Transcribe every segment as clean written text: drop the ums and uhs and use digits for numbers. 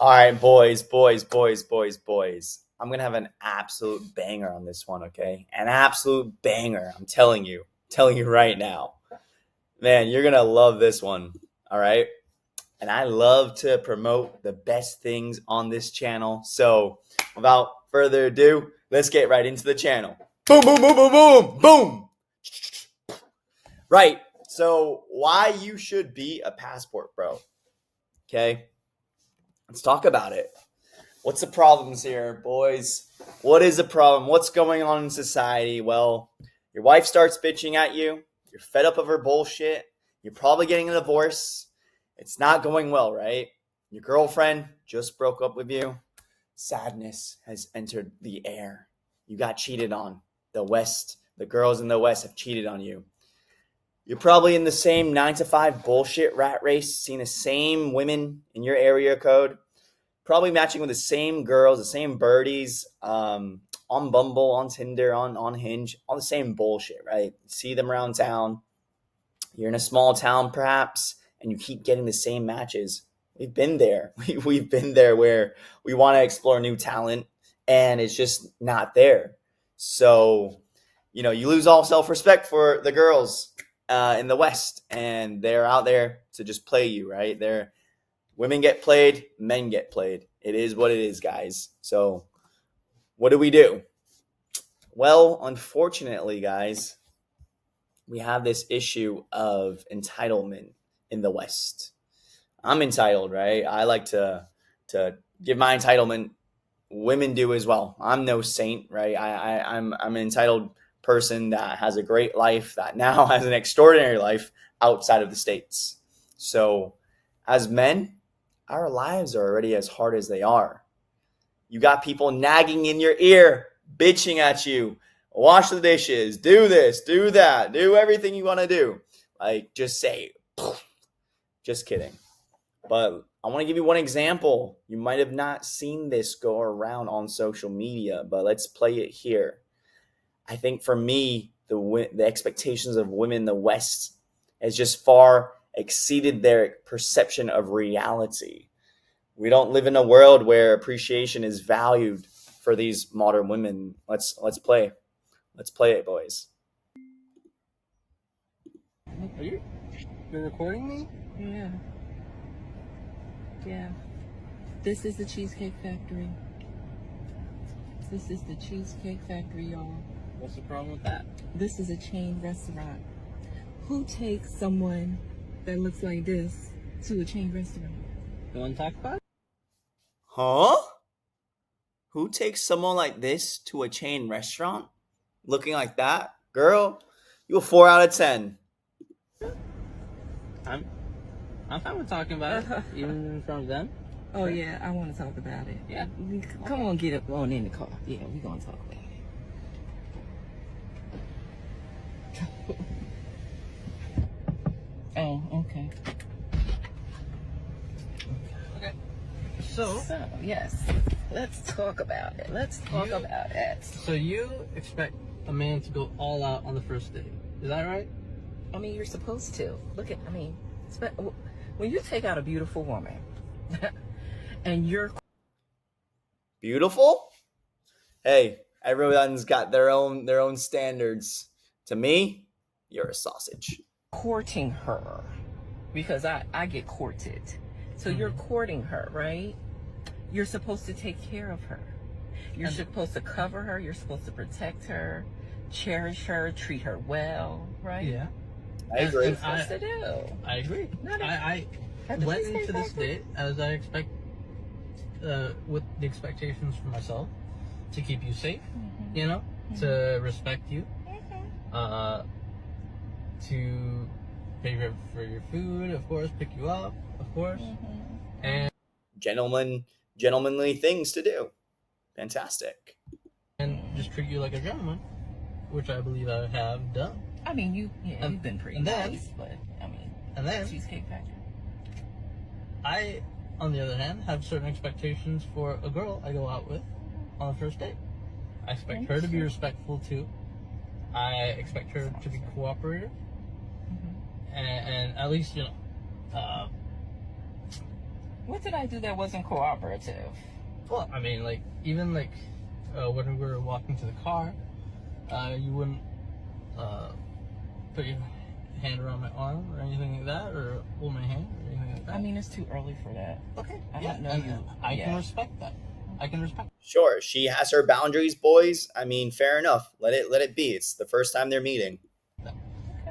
All right, boys. I'm going to have an absolute banger on this one, okay? An absolute banger. I'm telling you right now. Man, you're going to love this one, all right? And I love to promote the best things on this channel. So, without further ado, let's get right into the channel. Boom, boom, boom, boom, boom, boom. Right. So, why you should be a passport, bro? Okay? Let's talk about it. What's the problems here, boys? What is the problem? What's going on in society? Well, your wife starts bitching at you. You're fed up of her bullshit. You're probably getting a divorce. It's not going well, right? Your girlfriend just broke up with you. Sadness has entered the air. You got cheated on. The girls in the West have cheated on you. You're probably in the same 9-to-5 bullshit rat race, seeing the same women in your area code. Probably matching with the same girls, the same birdies, on Bumble, on Tinder, on Hinge, all the same bullshit, right? See them around town. You're in a small town, perhaps, and you keep getting the same matches. We've been there. We've been there where we want to explore new talent, and it's just not there. So, you lose all self-respect for the girls in the West, and they're out there to just play you, right? Women get played, men get played. It is what it is, guys. So what do? Well, unfortunately, guys, we have this issue of entitlement in the West. I'm entitled, right? I like to give my entitlement. Women do as well. I'm no saint, right? I'm an entitled person that has a great life, that now has an extraordinary life outside of the States. So as men, our lives are already as hard as they are. You got people nagging in your ear, bitching at you. Wash the dishes, do this, do that, do everything you want to do. Like, just say, just kidding. But I want to give you one example. You might have not seen this go around on social media, but let's play it here. I think for me, the expectations of women in the West has just far exceeded their perception of reality. We don't live in a world where appreciation is valued for these modern women. Let's play. Let's play it, boys. Are you're recording me? Yeah. This is the Cheesecake Factory. This is the Cheesecake Factory, y'all. What's the problem with that? This is a chain restaurant. Who takes someone that looks like this to a chain restaurant? You want to talk about it? Huh? Who takes someone like this to a chain restaurant? Looking like that? Girl, you a 4 out of 10. I'm fine with talking about it, even in front of them. Oh, yeah, I want to talk about it. Yeah. Come on, get up on in the car. Yeah, we're going to talk about it. Oh, okay. Okay. So, yes, let's talk about it. Let's talk about it. So you expect a man to go all out on the first date. Is that right? I mean, you're supposed to. When you take out a beautiful woman and you're Beautiful? Hey, everyone's got their own standards. To me, you're a sausage. courting her, because I get courted. So you're courting her, right? You're supposed to take care of her. You're supposed to cover her. You're supposed to protect her, cherish her, treat her well, right? Yeah. I agree. That's what you're supposed to do. I agree. Not I At the went Cheesecake into this Factory? date as I expect, with the expectations for myself, to keep you safe, to respect you, to pay for your food, of course, pick you up, of course, and Gentlemanly things to do. Fantastic. just treat you like a gentleman, which I believe I have done. I mean, you've been pretty and then- nice, but I mean, And then Cheesecake Factory. I, on the other hand, have certain expectations for a girl I go out with on the first date. I expect her to be respectful too. I expect her to be cooperative, and at least What did I do that wasn't cooperative? Well, I mean, like, even like when we were walking to the car, you wouldn't put your hand around my arm or anything like that, or hold my hand or anything like that. I mean, it's too early for that. Okay. I Yeah, don't know and you. I Yeah. can respect that. I can respect. Sure, she has her boundaries, boys. I mean, fair enough. Let it be. It's the first time they're meeting.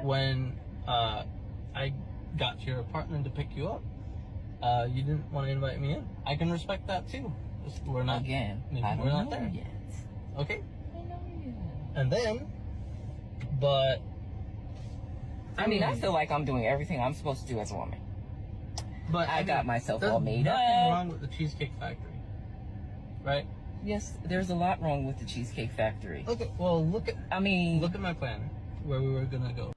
When I got to your apartment to pick you up, you didn't want to invite me in. I can respect that too. We're not Again, maybe I don't we're not know there yet. Okay. I don't know yet. And then, but I mean, I feel like I'm doing everything I'm supposed to do as a woman. But I got myself there's all made nothing up. wrong with the Cheesecake Factory, right? Yes, there's a lot wrong with the Cheesecake Factory. Look at my plan where we were gonna go.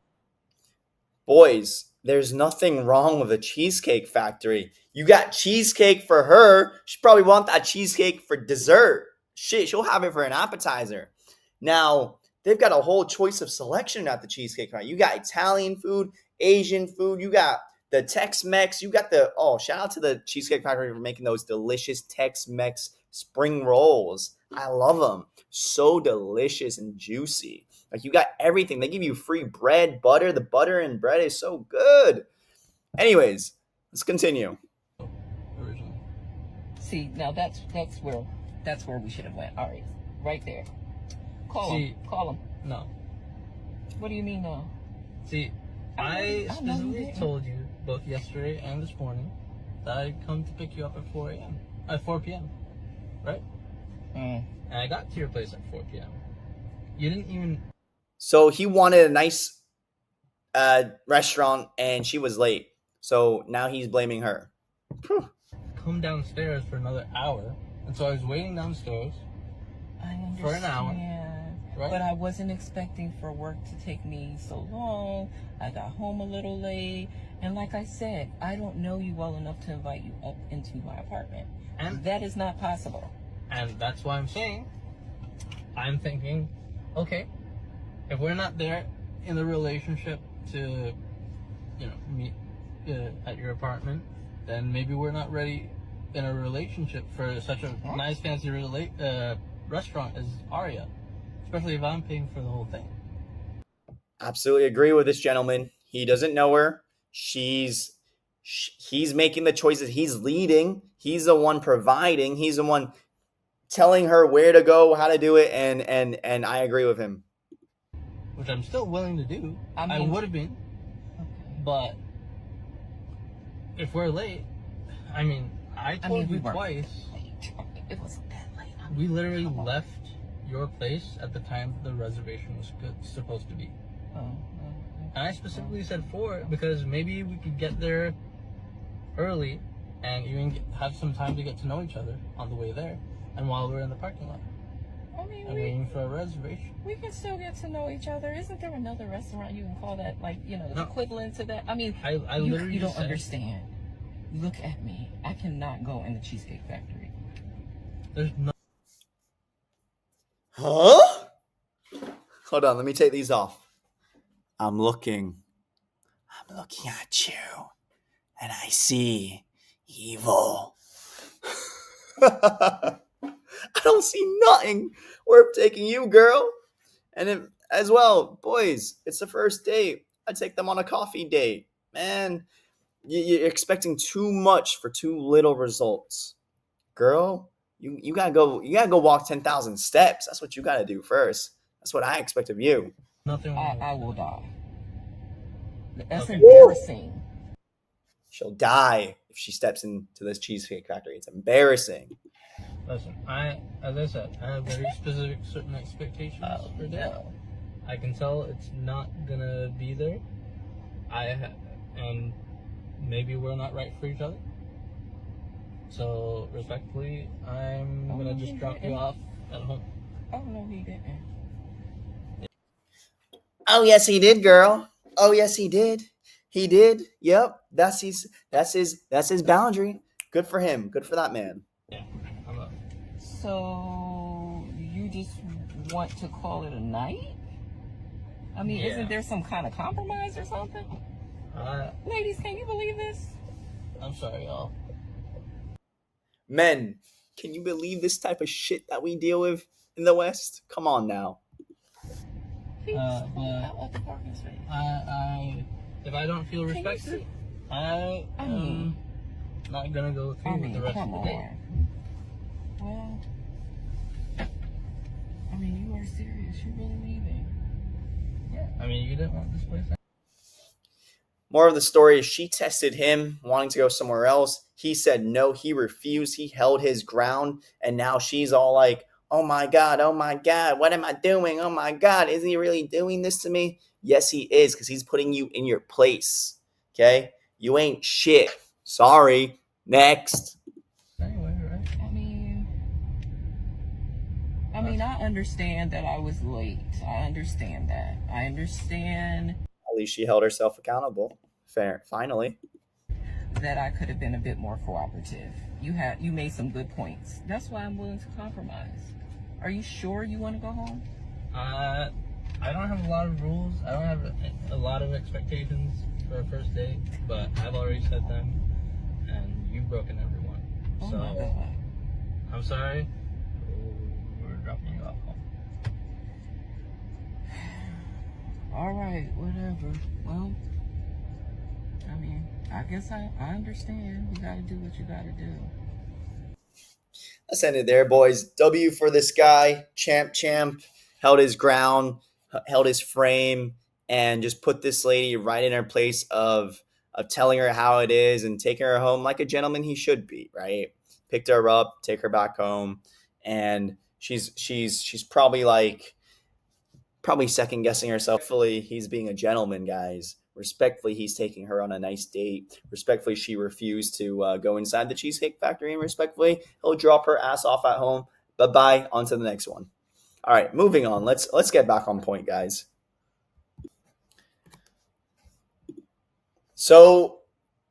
Boys, there's nothing wrong with a Cheesecake Factory. You got cheesecake for her. She probably want that cheesecake for dessert. Shit, she'll have it for an appetizer. Now, they've got a whole choice of selection at the Cheesecake Factory. You got Italian food, Asian food. You got the Tex-Mex. You got shout out to the Cheesecake Factory for making those delicious Tex-Mex spring rolls. I love them. So delicious and juicy. Like, you got everything. They give you free bread, butter. The butter and bread is so good. Anyways, let's continue. Originally. See, now that's where we should have went. All right there. Call him. No. What do you mean no? See, I specifically told you both yesterday and this morning that I'd come to pick you up at 4 p.m. Right? And I got to your place at 4 p.m. You didn't even. So he wanted a nice restaurant, and she was late. So now he's blaming her. Come downstairs for another hour, and so I was waiting downstairs for an hour. Right? But I wasn't expecting for work to take me so long. I got home a little late. And like I said, I don't know you well enough to invite you up into my apartment. And that is not possible. And that's why I'm thinking, okay, if we're not there in the relationship to, meet at your apartment, then maybe we're not ready in a relationship for such a nice, fancy restaurant as Aria. Especially if I'm paying for the whole thing. Absolutely agree with this gentleman. He doesn't know her. He's making the choices. He's leading. He's the one providing. He's the one telling her where to go, how to do it, and I agree with him. Which I'm still willing to do. I would have been. But if we're late, I told you twice. It wasn't that late. We literally left your place at the time the reservation was supposed to be. And I specifically said 4 because maybe we could get there early and even have some time to get to know each other on the way there and while we're in the parking lot. Waiting for a reservation. We can still get to know each other. Isn't there another restaurant you can call that, equivalent to that? I literally you don't understand. Look at me. I cannot go in the Cheesecake Factory. There's no. Huh? Hold on, let me take these off. I'm looking at you, and I see evil. I don't see nothing worth taking you, girl. And as well, boys, it's the first date. I take them on a coffee date. Man, you're expecting too much for too little results. Girl, you gotta go walk 10,000 steps. That's what you gotta do first. That's what I expect of you. Nothing wrong. I will die. That's embarrassing. She'll die if she steps into this Cheesecake Factory. It's embarrassing. Listen, as I said, I have very specific certain expectations for that. I can tell it's not gonna be there. And maybe we're not right for each other. So respectfully, I'm gonna just drop you off at home. Oh no, he didn't. Oh yes, he did, girl. Oh yes, he did. He did. Yep. That's his boundary. Good for him. Good for that man. Yeah, I'm up. So you just want to call it a night? Yeah. Isn't there some kind of compromise or something? Ladies, can you believe this? I'm sorry, y'all. Men, can you believe this type of shit that we deal with in the West? Come on now. But I if I don't feel respected, I am not gonna go through with the rest of the day. Well, I mean, you are serious. You really leaving? Yeah. I mean, you didn't want this place. More of the story is she tested him, wanting to go somewhere else. He said no, he refused. He held his ground. And now she's all like, oh my God, what am I doing? Oh my God, isn't he really doing this to me? Yes, he is, because he's putting you in your place. Okay? You ain't shit. Sorry. Next. Anyway, right? I mean, I understand that I was late. I understand that. I understand At least she held herself accountable. Fair. Finally. that I could have been a bit more cooperative. You made some good points. That's why I'm willing to compromise. Are you sure you want to go home? I don't have a lot of rules. I don't have a lot of expectations for a first date, but I've already set them, and you've broken every one. Oh So my God. I'm sorry. We're dropping you off home. All right, whatever. Well, I mean, I guess I understand. You gotta do what you gotta do. Let's end it there, boys. W for this guy. Champ. Held his ground, held his frame, and just put this lady right in her place of telling her how it is and taking her home like a gentleman he should be, right? Picked her up, take her back home, and she's probably second guessing herself. Respectfully, he's being a gentleman, guys. Respectfully, he's taking her on a nice date. Respectfully, she refused to go inside the Cheesecake Factory, and respectfully, he'll drop her ass off at home. Bye-bye. On to the next one. All right, moving on. Let's get back on point, guys. So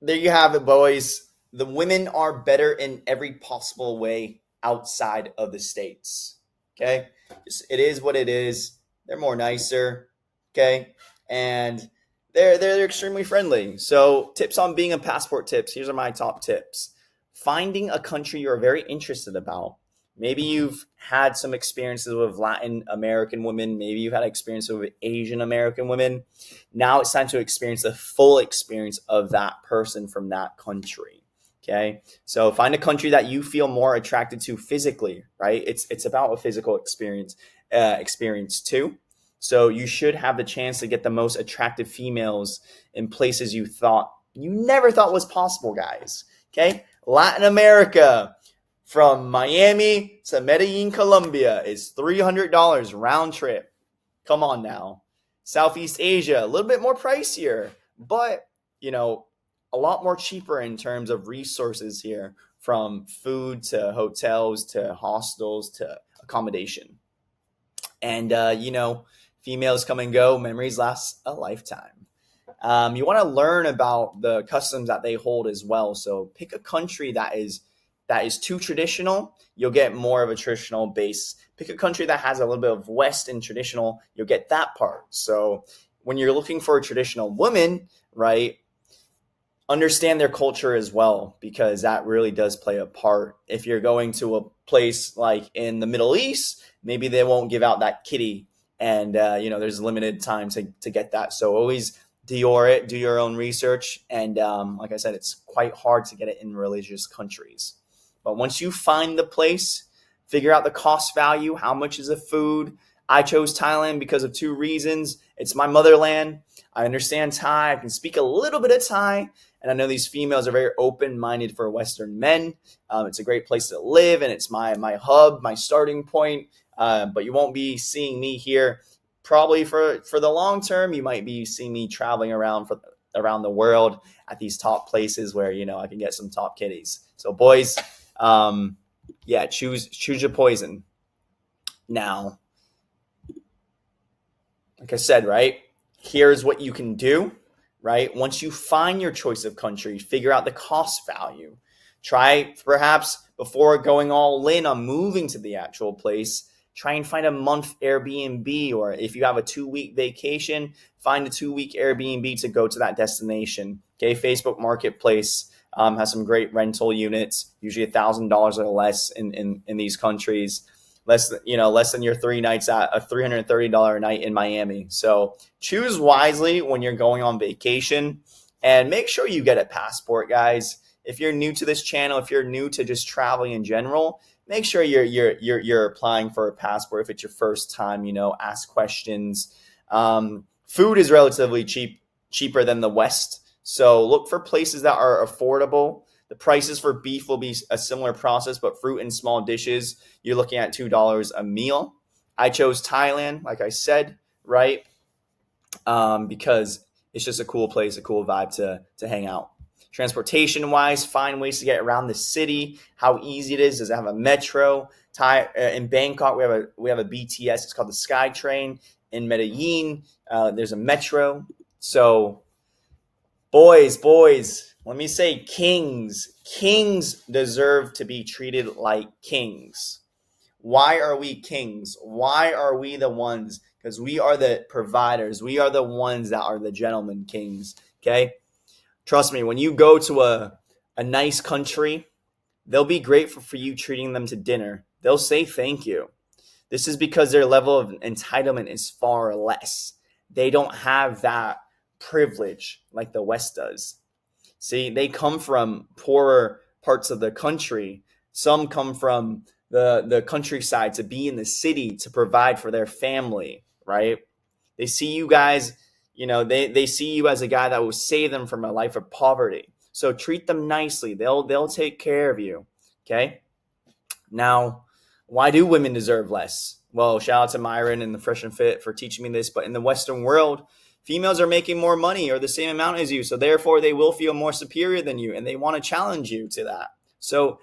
there you have it, boys. The women are better in every possible way outside of the States. Okay? It is what it is. They're more nicer. Okay? And they're extremely friendly. So tips on being a passport tips. Here's are my top tips. Finding a country you're very interested about. Maybe you've had some experiences with Latin American women. Maybe you've had experiences with Asian American women. Now it's time to experience the full experience of that person from that country. Okay. So find a country that you feel more attracted to physically, right? It's about a physical experience too. So you should have the chance to get the most attractive females in places you never thought was possible, guys. Okay. Latin America. From Miami to Medellin, Colombia is $300 round trip. Come on now. Southeast Asia, a little bit more pricier, but, a lot more cheaper in terms of resources here, from food to hotels to hostels to accommodation. And, females come and go. Memories last a lifetime. You want to learn about the customs that they hold as well. So pick a country that is too traditional, you'll get more of a traditional base. Pick a country that has a little bit of West and traditional, you'll get that part. So when you're looking for a traditional woman, right, understand their culture as well, because that really does play a part. If you're going to a place like in the Middle East, maybe they won't give out that kitty, and there's limited time to get that. So always do your own research, and like I said, it's quite hard to get it in religious countries. But once you find the place, figure out the cost value, how much is the food. I chose Thailand because of two reasons. It's my motherland. I understand Thai. I can speak a little bit of Thai. And I know these females are very open-minded for Western men. It's a great place to live, and it's my hub, my starting point. But you won't be seeing me here. Probably for the long term, you might be seeing me traveling around the world at these top places where, I can get some top kitties. So boys, choose your poison. Now, like I said, right, here's what you can do, right? Once you find your choice of country, figure out the cost value. Try, perhaps before going all in on moving to the actual place, try and find a month Airbnb, or if you have a 2-week vacation, find a 2-week Airbnb to go to that destination. Okay, Facebook Marketplace has some great rental units, usually $1,000 or less in these countries. Less than your 3 nights at a $330 a night in Miami. So choose wisely when you're going on vacation, and make sure you get a passport, guys. If you're new to this channel, if you're new to just traveling in general, make sure you're applying for a passport if it's your first time. Ask questions. Food is relatively cheaper than the West, so look for places that are affordable. The prices for beef will be a similar process, but fruit and small dishes, you're looking at $2 a meal. I chose Thailand, like I said, right? Because it's just a cool place, a cool vibe to hang out. Transportation wise, find ways to get around the city. How easy it is. Does it have a metro? In Bangkok, we have a BTS. It's called the Sky Train. In Medellin, there's a metro. So, boys, let me say kings deserve to be treated like kings. Why are we kings? Why are we the ones? Because we are the providers. We are the ones that are the gentlemen kings. Okay? Trust me, when you go to a nice country, they'll be grateful for you treating them to dinner. They'll say thank you. This is because their level of entitlement is far less. They don't have that privilege like the West does. See, they come from poorer parts of the country. Some come from the countryside to be in the city to provide for their family, right? They see you guys, they see you as a guy that will save them from a life of poverty. So treat them nicely. They'll take care of you, okay? Now, why do women deserve less? Well, shout out to Myron and the Fresh and Fit for teaching me this, but in the Western world, females are making more money or the same amount as you, so therefore they will feel more superior than you, and they want to challenge you to that. So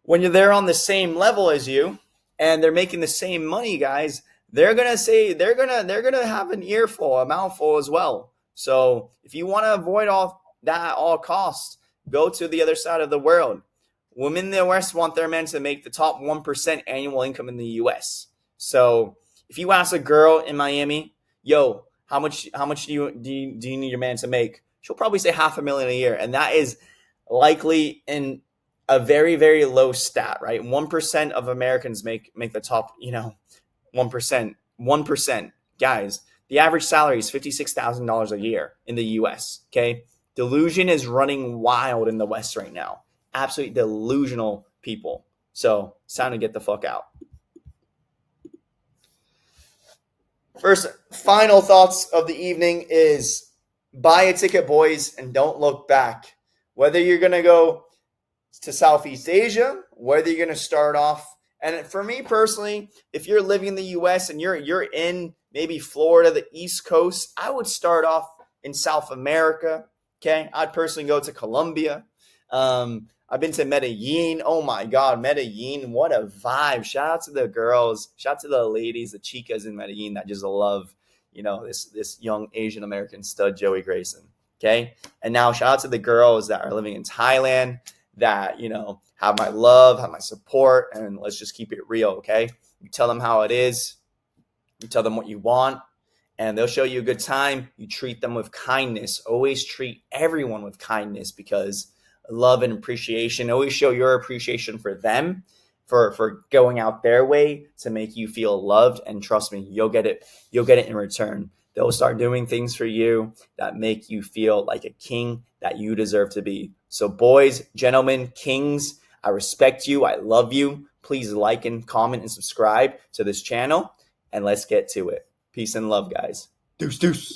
when you're there on the same level as you and they're making the same money, guys, they're gonna have an earful, a mouthful as well. So if you want to avoid all that at all costs, go to the other side of the world. Women in the West want their men to make the top 1% annual income in the U.S. So if you ask a girl in Miami, yo, how much do you need your man to make? She'll probably say $500,000 a year, and that is likely in a very, very low stat, right? 1% of Americans make the top, 1%. 1%. Guys, the average salary is $56,000 a year in the U.S., okay? Delusion is running wild in the West right now. Absolutely delusional people. So it's time to get the fuck out. First, final thoughts of the evening is buy a ticket, boys, and don't look back. Whether you're going to go to Southeast Asia, whether you're going to start off, and for me personally, if you're living in the U.S. and you're in maybe Florida, the East Coast, I would start off in South America. Okay, I'd personally go to Colombia. I've been to Medellin. Oh my God, Medellin, what a vibe. Shout out to the girls, shout out to the ladies, the chicas in Medellin that just love, this young Asian American stud, Joey Grayson. Okay. And now shout out to the girls that are living in Thailand that, have my love, have my support, and let's just keep it real. Okay. You tell them how it is. You tell them what you want, and they'll show you a good time. You treat them with kindness. Always treat everyone with kindness, because love and appreciation. Always show your appreciation for them, for going out their way to make you feel loved. And trust me, you'll get it in return. They'll start doing things for you that make you feel like a king that you deserve to be. So boys, gentlemen, kings, I respect you. I love you. Please like and comment and subscribe to this channel, and let's get to it. Peace and love, guys. Deuce, deuce.